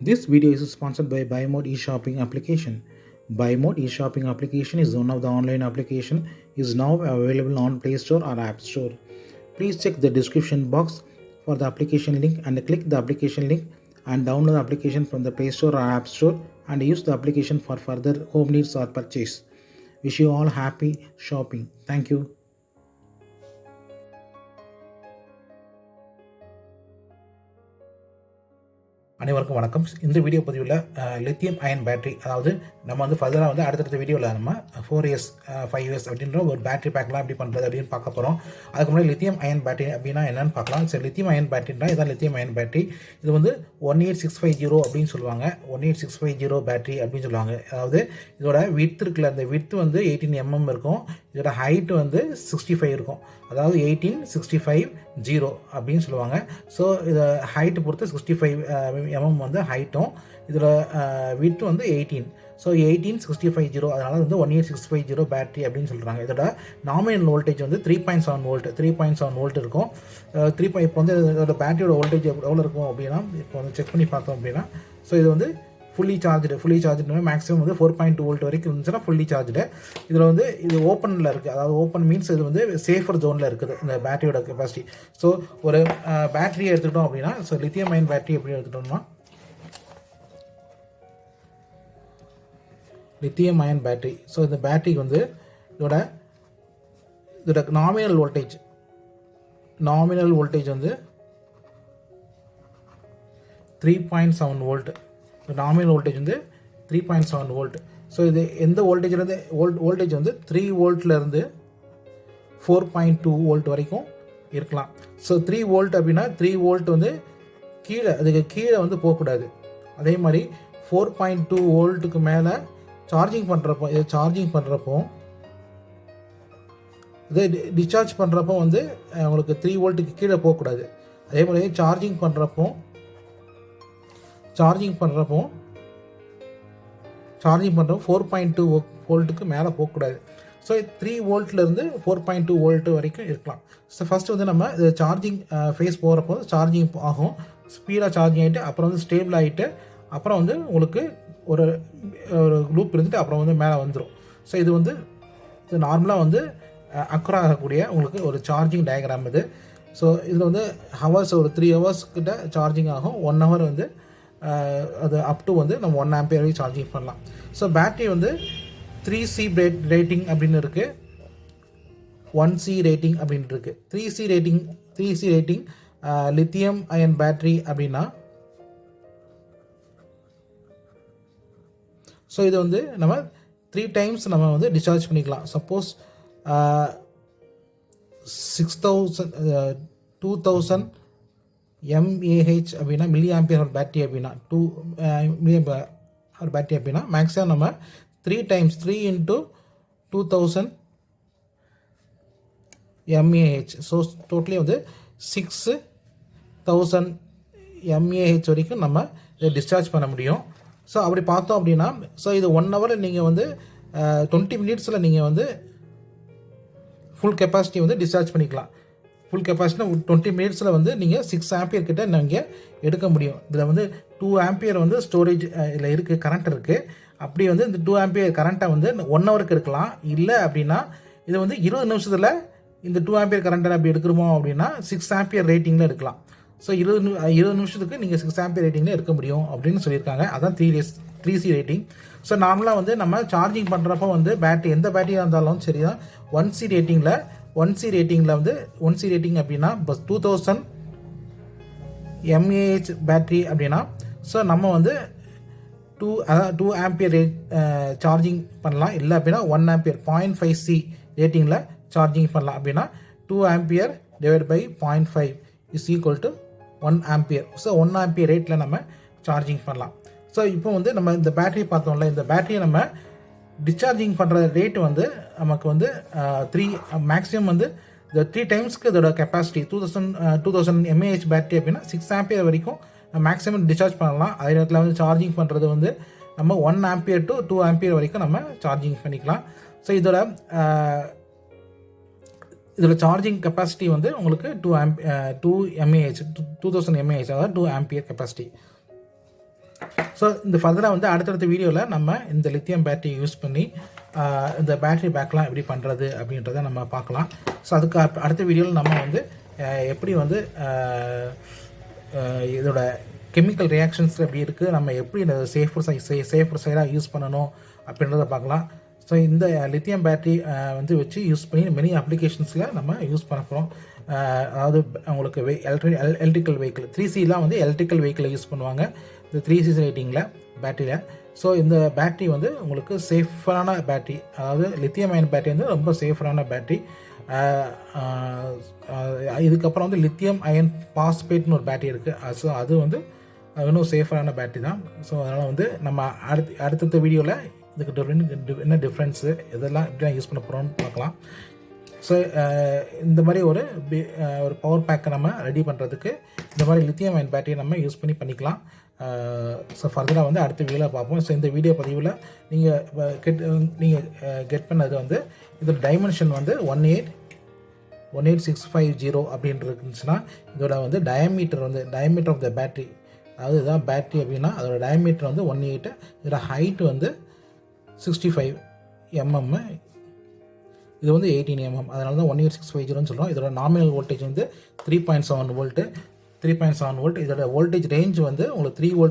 This video is sponsored by BuyMote e-shopping application. BuyMote e-shopping application is one of the online application is now available on Play Store or App Store. Please check the description box for the application link and click the application link and download the application from the Play Store or App Store and use the application for further home needs or purchase. Wish you all happy shopping. Thank you. அனைவருக்கும் வணக்கம். இந்த video பதிவில் lithium ion battery, அதாவது நம்ம வந்து ஃபர்தராக வந்து அடுத்தடுத்த வீடியோவில் நம்ம 4 இயர்ஸ் 5 இயர்ஸ் அப்படின்ற ஒரு பேட்டரி பேக்லாம் எப்படி பண்ணுறது அப்படின்னு பார்க்க போகிறோம். அதுக்கு முன்னாடி லித்தியம் அயன் பேட்டரி அப்படின்னா என்னென்னு பார்க்கலாம். சரி, லித்தியம் அயன் பேட்டரினா இதான் லித்தியம் அயன் பேட்டரி. இது வந்து 18650 அப்படின்னு சொல்லுவாங்க. 18650 பேட்டரி அப்படின்னு சொல்லுவாங்க. அதாவது இதோட விட்த் இருக்குல்ல, அந்த விட்த் வந்து 18 mm இருக்கும். இதோட ஹைட் வந்து 65 இருக்கும். அதாவது 18650 அப்படின்னு சொல்லுவாங்க. ஸோ இதை ஹைட்டு பொறுத்து 65 mm வந்து ஹைட்டும், இதில் விட்த் வந்து 18. ஸோ 18650, அதனால வந்து 18650 பேட்டரி அப்படின்னு சொல்கிறாங்க. இதோட நாமினல் வோல்டேஜ் வந்து 3.7 வோல்ட் இருக்கும். இப்போ வந்து இதோட பேட்டரியோட வோல்டேஜ் எவ்வளோ இருக்கும் அப்படின்னா, இப்போ வந்து செக் பண்ணி பார்த்தோம் அப்படின்னா, ஸோ இது வந்து ஃபுல்லி சார்ஜ்டு மேக்ஸிமம் வந்து 4.2 வோல்ட் வரைக்கும் இருந்துச்சுன்னா ஃபுல்லி சார்ஜ்டு. இதில் வந்து இது ஓப்பனில் இருக்குது. அதாவது ஓப்பன் மீன்ஸ் இது வந்து சேஃபர் ஜோனில் இருக்குது இந்த பேட்டரியோட கெப்பாசிட்டி. ஸோ ஒரு பேட்டரியை எடுத்துக்கிட்டோம் அப்படின்னா, ஸோ லித்தியம் அயன் பேட்டரி எப்படி எடுத்துக்கிட்டோம்னா, லித்தியம் அயன் பேட்டரி. ஸோ இந்த பேட்டரிக்கு வந்து இதோட நாமினல் வோல்டேஜ் வந்து 3.7 வோல்ட். நாமினல் வோல்டேஜ் வந்து 3.7 வோல்ட். ஸோ இது எந்த வோல்டேஜ்லேருந்து வோல்டேஜ் வந்து 3 வோல்ட்லேருந்து 4.2 வோல்ட் வரைக்கும் இருக்கலாம். ஸோ 3 வோல்ட் அப்படின்னா 3 வோல்ட் வந்து அதுக்கு கீழே வந்து போகக்கூடாது. அதே மாதிரி 4.2 வோல்ட்டுக்கு மேலே சார்ஜிங் பண்ணுறப்போ இதை டிஸ்சார்ஜ் பண்ணுறப்போ வந்து உங்களுக்கு 3 வோல்ட்டுக்கு கீழே போகக்கூடாது. அதே மாதிரி சார்ஜிங் பண்ணுறப்போ 4.2 வோல்ட்டுக்கு மேலே போகக்கூடாது. ஸோ 3 வோல்ட்லேருந்து 4.2 வோல்ட் வரைக்கும் இருக்கலாம். ஸோ ஃபஸ்ட்டு வந்து நம்ம இது சார்ஜிங் ஃபேஸ் போகிறப்போ சார்ஜிங் ஆகும், ஸ்பீடாக சார்ஜிங் ஆகிட்டு அப்புறம் வந்து ஸ்டேபிள் ஆகிட்டு அப்புறம் வந்து உங்களுக்கு ஒரு லூப் இருந்துட்டு அப்புறம் வந்து மேலே வந்துடும். ஸோ இது வந்து இது நார்மலாக வந்து அக்ரா ஆகக்கூடிய உங்களுக்கு ஒரு சார்ஜிங் டயக்ராம் இது. ஸோ இதில் வந்து ஹவர்ஸ் ஒரு 3 ஹவர்ஸ் கிட்ட சார்ஜிங் ஆகும். 1 ஹவர் வந்து அது அப் டு வந்து நம்ம 1 ஆம்பியர் வரைக்கும் சார்ஜிங் பண்ணலாம். ஸோ பேட்டரி வந்து 3C ரேட்டிங் அப்படின்னு இருக்குது, 1C ரேட்டிங் அப்படின்னு இருக்குது. 3C rating lithium ion battery அப்படின்னா, ஸோ இது வந்து நம்ம 3 டைம்ஸ் நம்ம வந்து டிஸ்சார்ஜ் பண்ணிக்கலாம். சப்போஸ் 2000 mAh அப்படின்னா மில்லி ஆம்பியர் பேட்டரி அப்படின்னா 2 மில்லி ஆம்பியர் பேட்டரி அப்படின்னா மேக்ஸிமம் நம்ம 3 × 2000 mAh. ஸோ டோட்டலி வந்து 6000 mAh வரைக்கும் நம்ம இதை டிஸ்சார்ஜ் பண்ண முடியும். ஸோ அப்படி பார்த்தோம் அப்படின்னா, ஸோ இது 1 ஹவரில் நீங்கள் வந்து 20 மினிட்ஸில் நீங்கள் வந்து ஃபுல் கெப்பாசிட்டி வந்து டிஸ்சார்ஜ் பண்ணிக்கலாம். ஃபுல் கெப்பாசிட்டினா 20 மினிட்ஸில் வந்து நீங்கள் 6 ஆம்பியர் கிட்ட நீங்கள் எடுக்க முடியும். இதில் வந்து 2 ஆம்பியர் வந்து ஸ்டோரேஜ் இதில் இருக்குது, கரண்ட் இருக்குது. அப்படி வந்து இந்த 2 ஆம்பியர் கரண்ட்டை வந்து 1 ஹவருக்கு எடுக்கலாம். இல்லை அப்படின்னா இது வந்து 20 நிமிஷத்தில் இந்த 2 ஆம்பியர் கரண்ட்டை அப்படி எடுக்கிறோமோ அப்படின்னா 6 ஆம்பியர் ரேட்டிங்கில் எடுக்கலாம். ஸோ 20 நிமிஷத்துக்கு நீங்கள் 6 ஆம்பியர் ரேட்டிங்கில் எடுக்க முடியும் அப்படின்னு சொல்லியிருக்காங்க. அதான் 3C ரேட்டிங். ஸோ நார்மலாக வந்து நம்ம சார்ஜிங் பண்ணுறப்போ வந்து பேட்டரி எந்த பேட்டரியாக இருந்தாலும் சரி தான் 1C ரேட்டிங்கில் வந்து 1C ரேட்டிங் அப்படின்னா 2000 mAh பேட்டரி அப்படின்னா, ஸோ நம்ம வந்து 2 ஆம்பியர் சார்ஜிங் பண்ணலாம். இல்லை அப்படின்னா 1 ஆம்பியர் 0.5C ரேட்டிங்கில் சார்ஜிங் பண்ணலாம். அப்படின்னா 2 ampere divide by 0.5 is equal to 1 ampere. So 1 ampere ரேட்டில் நம்ம சார்ஜிங் பண்ணலாம். ஸோ இப்போ வந்து நம்ம இந்த பேட்டரி பார்த்தோம்ல, இந்த பேட்டரியை நம்ம டிஸ்சார்ஜிங் பண்ணுற ரேட்டு வந்து நமக்கு வந்து மேக்ஸிமம் வந்து இந்த 3 டைம்ஸ்க்கு இதோட கெப்பாசிட்டி 2000 mAh பேட்டரி அப்படின்னா 6 ஆம்பியர் வரைக்கும் மேக்ஸிமம் டிஸ்சார்ஜ் பண்ணலாம். அதே நேரத்தில் வந்து சார்ஜிங் பண்ணுறது வந்து நம்ம 1 ஆம்பியர் டு 2 ஆம்பியர் வரைக்கும் நம்ம சார்ஜிங் பண்ணிக்கலாம். ஸோ இதோட சார்ஜிங் கெப்பாசிட்டி வந்து உங்களுக்கு 2 mAh 2000 mAh, அதாவது 2 ஆம்பியர் கெப்பாசிட்டி. ஸோ இந்த ஃபர்தராக வந்து அடுத்தடுத்த வீடியோவில் நம்ம இந்த லித்தியம் பேட்டரி யூஸ் பண்ணி இந்த பேட்டரி பேக்லாம் எப்படி பண்ணுறது அப்படின்றத நம்ம பார்க்கலாம். ஸோ அதுக்கு அடுத்த வீடியோவில் நம்ம வந்து எப்படி வந்து இதோட கெமிக்கல் ரியாக்ஷன்ஸ் எப்படி இருக்குது, நம்ம எப்படி இந்த சேஃபர் சைடாக யூஸ் பண்ணணும் அப்படின்றத பார்க்கலாம். ஸோ இந்த லித்தியம் பேட்டரி வந்து வச்சு யூஸ் பண்ணி மெனி அப்ளிகேஷன்ஸில் நம்ம யூஸ் பண்ண போகிறோம். அதாவது உங்களுக்கு எலக்ட்ரிக்கல் வெஹிக்கிள் 3Cலாம் வந்து எலக்ட்ரிக்கல் வெஹிக்கிளை யூஸ் பண்ணுவாங்க இந்த 3C ரேட்டிங்கில் பேட்டரியில். ஸோ இந்த பேட்டரி வந்து உங்களுக்கு சேஃபான பேட்டரி, அதாவது லித்தியம் அயன் பேட்டரி வந்து ரொம்ப சேஃபான பேட்டரி. இதுக்கப்புறம் வந்து லித்தியம் அயன் பாஸ்பேட்னு ஒரு பேட்டரி இருக்குது. ஸோ அது வந்து இன்னும் சேஃபான பேட்டரி தான். ஸோ அதனால் வந்து நம்ம அடுத்த வீடியோவில் இதுக்கு என்ன டிஃப்ரென்ஸு இதெல்லாம் எப்படிலாம் யூஸ் பண்ண போகிறோம்னு பார்க்கலாம். ஸோ இந்த மாதிரி ஒரு பவர் பேக்கை நம்ம ரெடி பண்ணுறதுக்கு இந்த மாதிரி லித்தியம் அயன் பேட்டரியை நம்ம யூஸ் பண்ணிக்கலாம். ஸோ ஃபர்தராக வந்து அடுத்த வீடியோவில் பார்ப்போம். ஸோ இந்த வீடியோ பதிவில் நீங்கள் கெட் பண்ணது வந்து இதோட டைமென்ஷன் வந்து 18650 அப்படின்ட்டு இருந்துச்சுன்னா, இதோட வந்து டயமீட்டர் ஆஃப் த பேட்டரி, அதாவது இதுதான் பேட்டரி அப்படின்னா அதோட டயமீட்டர் வந்து 18, இதோட ஹைட் வந்து 65 mm, இது வந்து 18 mm. அதனால தான் 18650 சொல்கிறோம். இதோட நாமினல் வோல்டேஜ் வந்து 3.7 வோல்ட். இதோட வோல்டேஜ் ரேஞ்ச் வந்து உங்களுக்கு 3 வோல்ட்